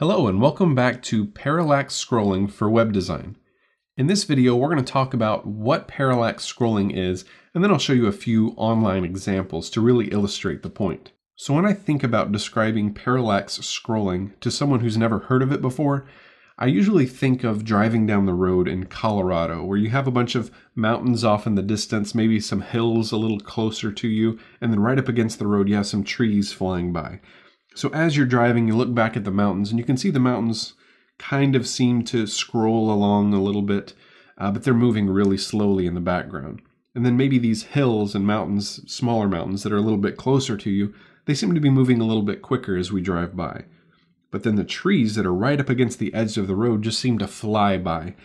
Hello and welcome back to Parallax Scrolling for web design. In this video, we're going to talk about what parallax scrolling is, and then I'll show you a few online examples to really illustrate the point. So when I think about describing parallax scrolling to someone who's never heard of it before, I usually think of driving down the road in Colorado, where you have a bunch of mountains off in the distance, maybe some hills a little closer to you, and then right up against the road you have some trees flying by. So as you're driving, you look back at the mountains, and you can see the mountains kind of seem to scroll along a little bit, but they're moving really slowly in the background. And then maybe these hills and mountains, smaller mountains that are a little bit closer to you, they seem to be moving a little bit quicker as we drive by. But then the trees that are right up against the edge of the road just seem to fly by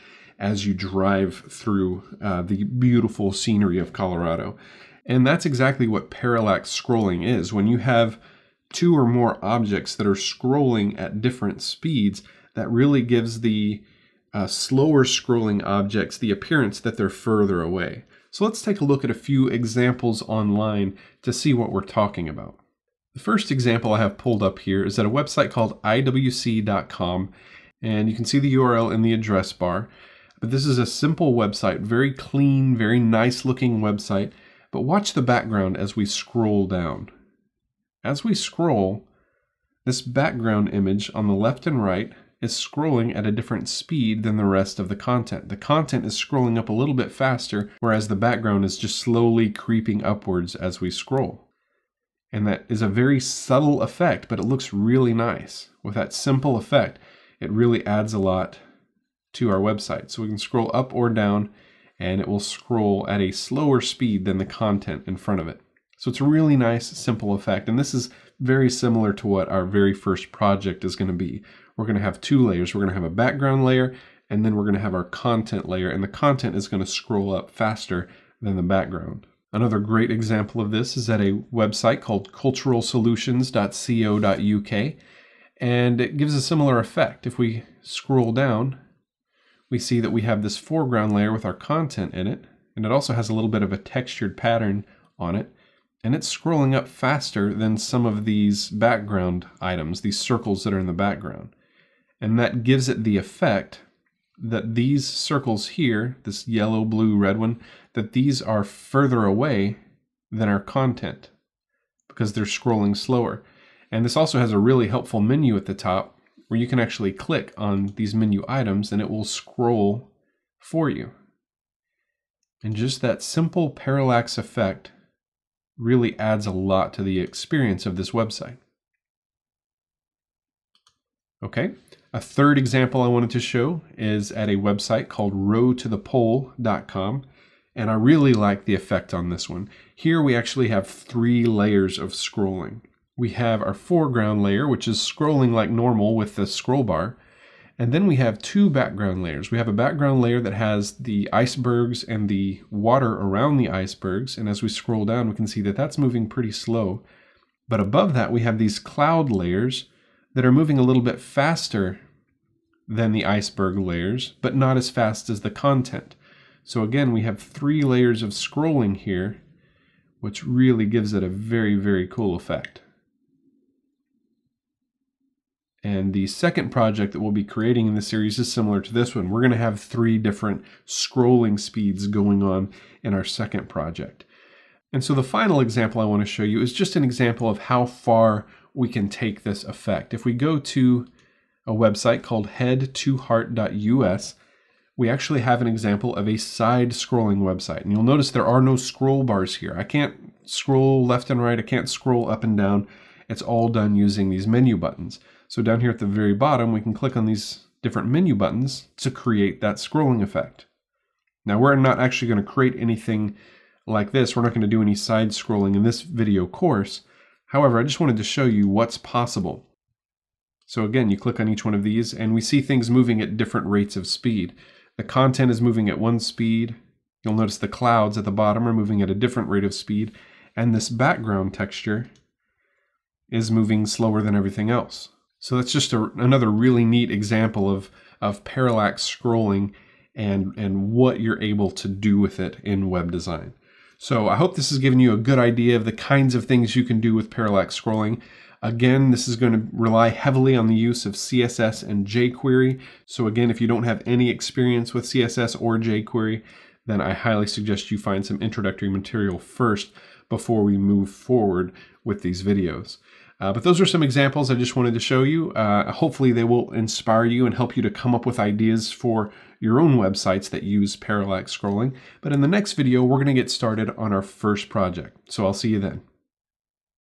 as you drive through the beautiful scenery of Colorado. And that's exactly what parallax scrolling is. When you have two or more objects that are scrolling at different speeds, that really gives the slower scrolling objects the appearance that they're further away. So let's take a look at a few examples online to see what we're talking about. The first example I have pulled up here is at a website called iwc.com, and you can see the URL in the address bar. But this is a simple website, very clean, very nice looking website. But watch the background as we scroll down. As we scroll, this background image on the left and right is scrolling at a different speed than the rest of the content. The content is scrolling up a little bit faster, whereas the background is just slowly creeping upwards as we scroll. And that is a very subtle effect, but it looks really nice. With that simple effect, it really adds a lot to our website. So we can scroll up or down, and it will scroll at a slower speed than the content in front of it. So it's a really nice, simple effect. And this is very similar to what our very first project is going to be. We're going to have two layers. We're going to have a background layer, and then we're going to have our content layer. And the content is going to scroll up faster than the background. Another great example of this is at a website called culturalsolutions.co.uk. And it gives a similar effect. If we scroll down, we see that we have this foreground layer with our content in it. And it also has a little bit of a textured pattern on it. And it's scrolling up faster than some of these background items, these circles that are in the background. And that gives it the effect that these circles here, this yellow, blue, red one, that these are further away than our content because they're scrolling slower. And this also has a really helpful menu at the top where you can actually click on these menu items and it will scroll for you. And just that simple parallax effect really adds a lot to the experience of this website. Okay, a third example I wanted to show is at a website called rowtothepole.com, and I really like the effect on this one. Here we actually have three layers of scrolling. We have our foreground layer, which is scrolling like normal with the scroll bar, and then we have two background layers. We have a background layer that has the icebergs and the water around the icebergs. And as we scroll down, we can see that that's moving pretty slow. But above that, we have these cloud layers that are moving a little bit faster than the iceberg layers, but not as fast as the content. So again, we have three layers of scrolling here, which really gives it a very, very cool effect. And the second project that we'll be creating in the series is similar to this one. We're going to have three different scrolling speeds going on in our second project. And so the final example I want to show you is just an example of how far we can take this effect. If we go to a website called head2heart.us, we actually have an example of a side scrolling website. And you'll notice there are no scroll bars here. I can't scroll left and right. I can't scroll up and down. It's all done using these menu buttons. So down here at the very bottom, we can click on these different menu buttons to create that scrolling effect. Now we're not actually going to create anything like this. We're not going to do any side scrolling in this video course. However, I just wanted to show you what's possible. So again, you click on each one of these and we see things moving at different rates of speed. The content is moving at one speed. You'll notice the clouds at the bottom are moving at a different rate of speed. And this background texture is moving slower than everything else. So that's just another really neat example of parallax scrolling and what you're able to do with it in web design. So I hope this has given you a good idea of the kinds of things you can do with parallax scrolling. Again, this is going to rely heavily on the use of CSS and jQuery. So again, if you don't have any experience with CSS or jQuery, then I highly suggest you find some introductory material first before we move forward with these videos. But those are some examples I just wanted to show you. Hopefully they will inspire you and help you to come up with ideas for your own websites that use parallax scrolling. But in the next video, we're going to get started on our first project. So I'll see you then.